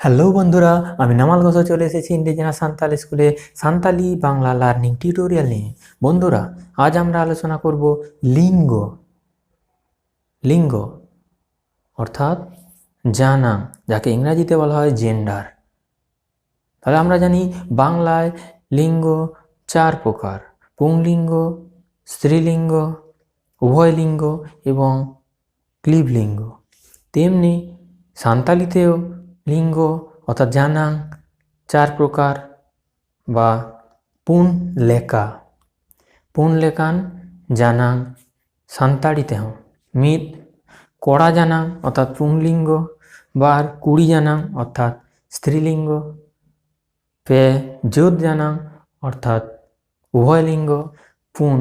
Hello বন্ধুরা, আমি নামাল ঘোষ চলে এসেছি ইন্ডিজেনাস সান্তাল স্কুলে সান্তালি বাংলা লার্নিং টিউটোরিয়াল নিয়ে। বন্ধুরা, আজ আমরা আলোচনা করব লিঙ্গ। লিঙ্গ অর্থাৎ জানা, যাকে ইংরাজিতে বলা হয় জেন্ডার। তাহলে আমরা জানি বাংলায় লিঙ্গ চার প্রকার: পুংলিঙ্গ, স্ত্রীলিঙ্গ, উভয়লিঙ্গ এবং ক্লীবলিঙ্গ। তেমনি সান্তালিতেও লিঙ্গ অর্থাৎ জানাং চার প্রকার বা পুনলেকা। পুনলেকান জানাং সান্তাড়িতে হন মিত কড়া জানাং অর্থাৎ পুংলিঙ্গ বার কুড়ি জানাং অর্থাৎ স্ত্রীলিঙ্গ পে যোধ জানাং অর্থাৎ উভয়লিঙ্গ পুন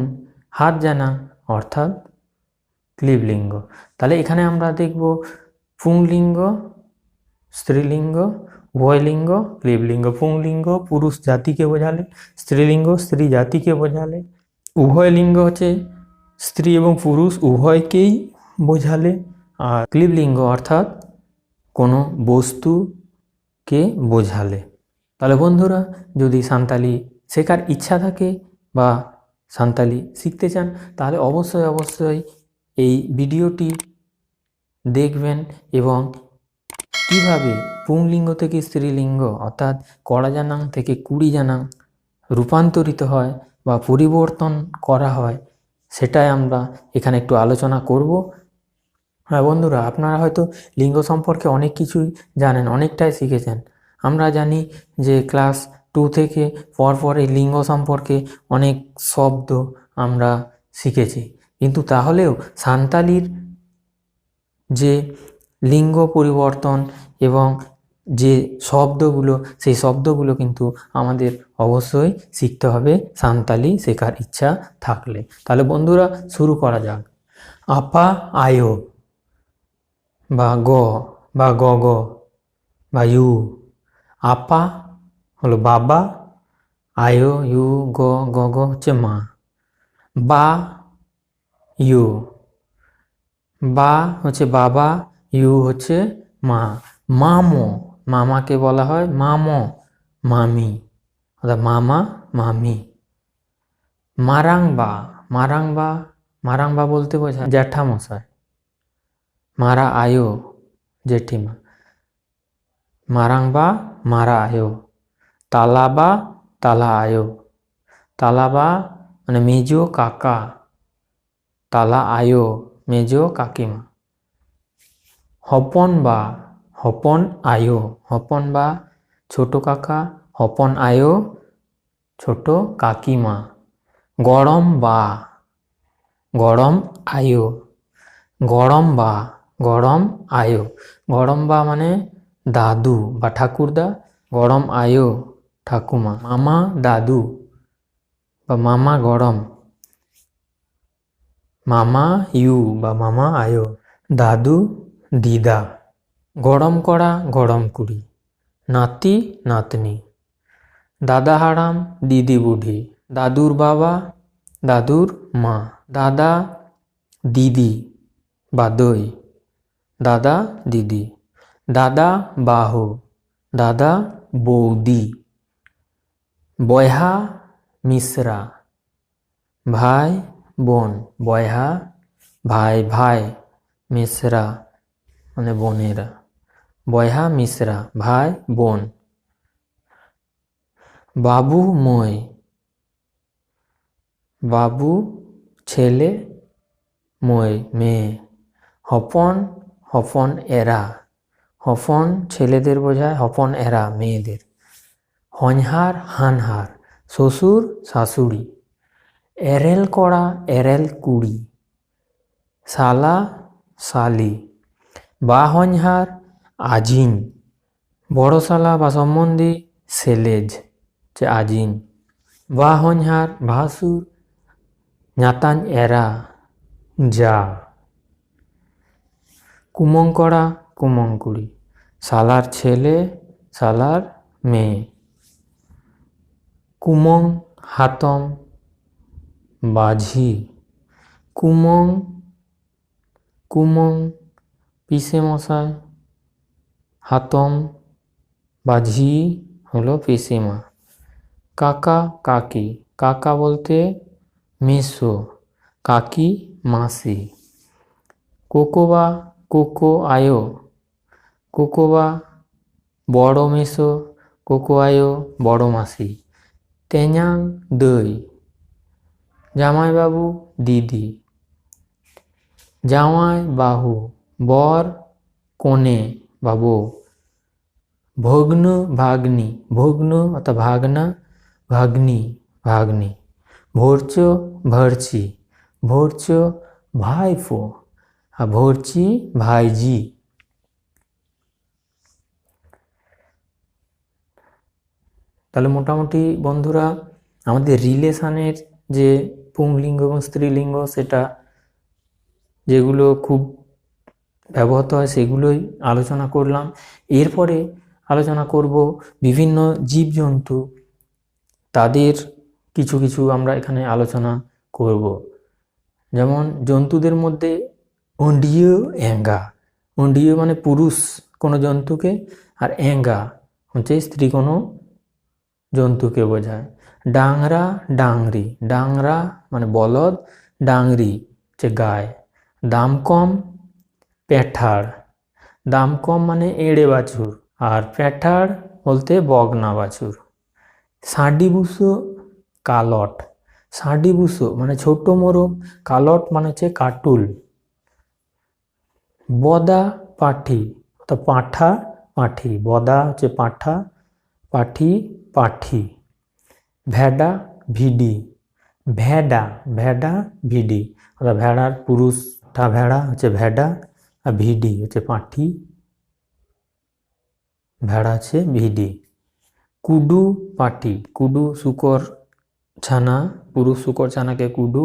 হাত জানাং অর্থাৎ ক্লীবলিঙ্গ। তাহলে এখানে আমরা দেখব পুংলিঙ্গ, স্ত্রীলিঙ্গ, উভয়লিঙ্গ, ক্লীবলিঙ্গ। পুংলিঙ্গ পুরুষ জাতিকে বোঝালে, স্ত্রীলিঙ্গ স্ত্রী জাতিকে বোঝালে, উভয়লিঙ্গ হচ্ছে স্ত্রী এবং পুরুষ উভয়কেই বোঝালে, আর ক্লীবলিঙ্গ অর্থাৎ কোনো বস্তুকে বোঝালে। তাহলে বন্ধুরা, যদি সান্তালি শেখার ইচ্ছা থাকে বা সান্তালি শিখতে চান তাহলে অবশ্যই এই ভিডিওটি দেখবেন এবং কিভাবে পুংলিঙ্গ থেকে স্ত্রীলিঙ্গ অর্থাৎ কড়া জানাং থেকে কুড়ি জানাং রূপান্তরিত হয় বা পরিবর্তন করা হয় সেটাই আমরা এখানে একটু আলোচনা করব। হ্যাঁ বন্ধুরা, আপনারা হয়তো লিঙ্গ সম্পর্কে অনেক কিছুই জানেন, অনেকটাই শিখেছেন। আমরা জানি যে ক্লাস 2 থেকে পরপর এই লিঙ্গ সম্পর্কে অনেক শব্দ আমরা শিখেছি, কিন্তু তাহলেও সান্তালির যে লিঙ্গ পরিবর্তন এবং যে শব্দগুলো, সেই শব্দগুলো কিন্তু আমাদের অবশ্যই শিখতে হবে সান্তালি শেখার ইচ্ছা থাকলে। তাহলে বন্ধুরা, শুরু করা যাক। আপা আয়ো বা গ বা গ গ বা ইউ। আপা হলো বাবা, আয়ো ইউ গ গ গ হচ্ছে মা। বা ইউ, বা হচ্ছে বাবা, ইউ হচ্ছে মা। মামো, মামাকে বলা হয় মামো, মামি অর্থাৎ মামা মামি। মারাংবা, মারাংবা, মারাংবা বলতে বোঝায় জ্যাঠামশাই। মারা আয়ো জেঠিমা, মারাংবা মারা আয়ো। তালাবা তালা আয়ো, তালাবা মানে মেজো কাকা, তালা আয়ো মেজো কাকিমা। হপন বা, হপন আয়ো, হপন বা ছোট কাকা, হপন আয়ো ছোট কাকিমা। গরম বা, গরম আয়ো, গরম বা গরম আয়ো। গরম বা মানে দাদু বা ঠাকুরদা, গরম আয়ো ঠাকুমা। মামা দাদু বা মামা গরম, মামা ইউ বা মামা আয়ো। দাদু দিদা। গরম কড়া গরম কুড়ি, নাতি নাতনি। দাদা হারাম দিদি বুঢ়ি, দাদুর বাবা দাদুর মা। দাদা দিদি বা দই, দাদা দিদি। দাদা বাহু, দাদা বৌদি। বয়হা মিশ্রা, ভাই বোন। বয়হা ভাই ভাই, মিশ্রা মানে বোনেরা। বয়হা মিশ্রা ভাই বোন। বাবু মই, বাবু ছেলে, মই মেয়ে। হপন, হপন এরা, হপন ছেলেদের বোঝায়, হপন এরা মেয়েদের। হঞ্হার হানহার, শ্বশুর শাশুড়ি। এরেল কড়া এরেল কুড়ি, শালা শালি। বা হঞ্হার আজিন, বড় শালা বা সম্বন্ধী সেলেজ যে আজিন। বা হঞ্হার ভাসুর, ঞাতান এরা যা। কুমঙ্কড়া কুমঙ্কুড়ি, শালার ছেলে শালার মেয়ে। কুমং হাতম বাঝি, কুমং, কুমং পিসে মশাই, হাতম বা ঝি হলো পিসিমা। কাকা কাকি, কাকা বলতে মেসো, কাকি মাসি। কোকোবা কোকো আয়ো, কোকোবা বড় মেসো, কোকো আয়ো বড় মাসি। তেঞ্জাং দই, জামাইবাবু দিদি। জামাই বাহু বর কনে বা বউ। ভগ্ন ভাগ্নি, ভগ্ন অর্থাৎ ভাগনা, ভাগ্নি ভাগ্নি। ভোরচ ভার্চি, ভোরচ ভাইফো আর ভর্চি ভাইজি। তাহলে মোটামুটি বন্ধুরা আমাদের রিলেশানের যে পুংলিঙ্গ এবং স্ত্রীলিঙ্গ সেটা যেগুলো খুব ব্যবহৃত হয় সেগুলোই আলোচনা করলাম। এরপরে আলোচনা করব বিভিন্ন জীবজন্তু, তাদের কিছু কিছু আমরা এখানে আলোচনা করব। যেমন জন্তুদের মধ্যে অন্ডিয় অ্যাঙ্গা, অন্ডিয় মানে পুরুষ কোনো জন্তুকে, আর অ্যাঙ্গা হচ্ছে স্ত্রী কোনো জন্তুকে বোঝায়। ডাংরা ডাংরি, ডাংরা মানে বলদ, ডাংরি হচ্ছে গায়। দাম কম প্যাঠাড়, দাম কম মানে এড়ে বাছুর, আর প্যাঠাড় বলতে বগনা বাছুর। ষাঁডিবুসো কালট, ষাঁডিবুসো মানে ছোট মোরগ, কালট মানে হচ্ছে কাটুল। বদা পাঠি অর্থাৎ পাঁঠা পাঠি, বদা হচ্ছে পাঁঠা, পাঠি পাঠি। ভেড়া ভিডি, ভেড়া ভেড়া ভিডি অর্থাৎ ভেড়ার পুরুষটা ভেড়া হচ্ছে ভেড়া, আর ভিডি হচ্ছে পাঠি, ভেড়া হচ্ছে ভিডি। কুডু পাঠি, কুডু শুকর ছানা, পুরুষ শুকর ছানাকে কুডু,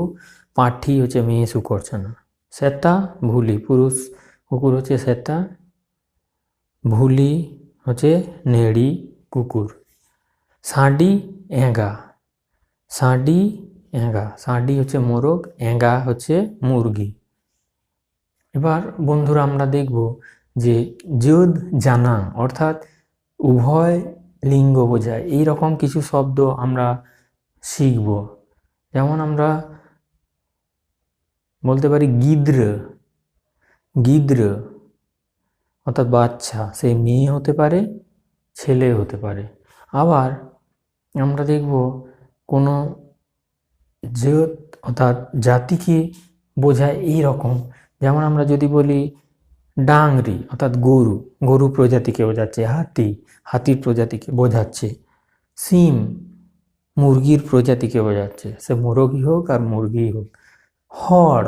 পাঠি হচ্ছে মেয়ে শুকর ছানা। শ্বেতা ভুলি, পুরুষ কুকুর হচ্ছে শ্বেতা, ভুলি হচ্ছে নেড়ি কুকুর। ষাঁডি অ্যাঙ্গা, ষাঁডি অ্যাঙ্গা, ষাঁডি হচ্ছে মোরগ, অ্যাঙ্গা হচ্ছে মুরগি। এবার বন্ধুরা আমরা দেখব যে যদ জানাং অর্থাৎ উভয় লিঙ্গ বোঝায় এই রকম কিছু শব্দ আমরা শিখব। যেমন আমরা বলতে পারি গিদ্র, গিদ্র অর্থাৎ বাচ্চা, সে মেয়ে হতে পারে ছেলে হতে পারে। আবার আমরা দেখব কোনো জাত অর্থাৎ জাতিকে বোঝায় এই রকম। যেমন আমরা যদি বলি ডাংরি অর্থাৎ গরু, গরু প্রজাতিকে বোঝাচ্ছে। হাতি, হাতির প্রজাতিকে বোঝাচ্ছে। সিম, মুরগির প্রজাতিকে বোঝাচ্ছে, সে মোরগই হোক আর মুরগি হোক। হড়,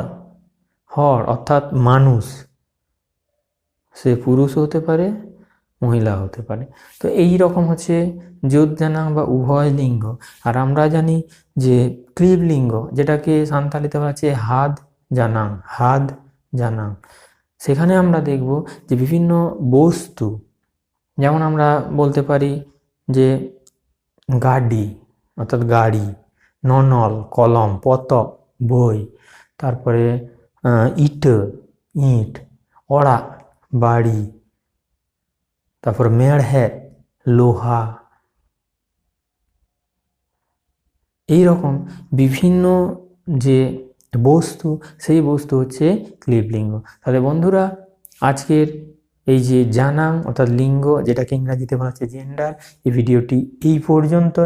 হড় অর্থাৎ মানুষ, সে পুরুষ হতে পারে মহিলা হতে পারে। তো এই রকম হচ্ছে যোদ্ধানাং বা উভয় লিঙ্গ। আর আমরা জানি যে ক্লিব লিঙ্গ, যেটাকে সান্তালিতে বলা হচ্ছে হাদ জানাং, হাদ জানাং। সেখানে আমরা দেখব যে বিভিন্ন বস্তু, যেমন আমরা বলতে পারি যে গাডি অর্থাৎ গাড়ি, ননল কলম, পতক বই, তারপরে ইট ইট, অড়া বাড়ি, তারপর মেড়হে লোহা। এই রকম বিভিন্ন যে বস্তু, সেই বস্তু হচ্ছে ক্লিবলিঙ্গ। তাহলে বন্ধুরা আজকের এই যে জানাং অর্থাৎ লিঙ্গ, যেটাকে ইংরাজিতে বলা হচ্ছে জেন্ডার, এই ভিডিওটি এই পর্যন্ত।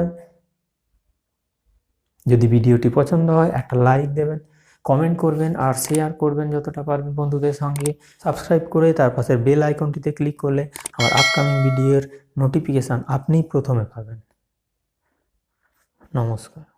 যদি ভিডিওটি পছন্দ হয় একটা লাইক দেবেন, কমেন্ট করবেন আর শেয়ার করবেন যতটা পারবেন বন্ধুদের সঙ্গে। সাবস্ক্রাইব করে তার পাশের বেল আইকনটিতে ক্লিক করলে আমার আপকামিং ভিডিওর নোটিফিকেশান আপনিই প্রথমে পাবেন। নমস্কার।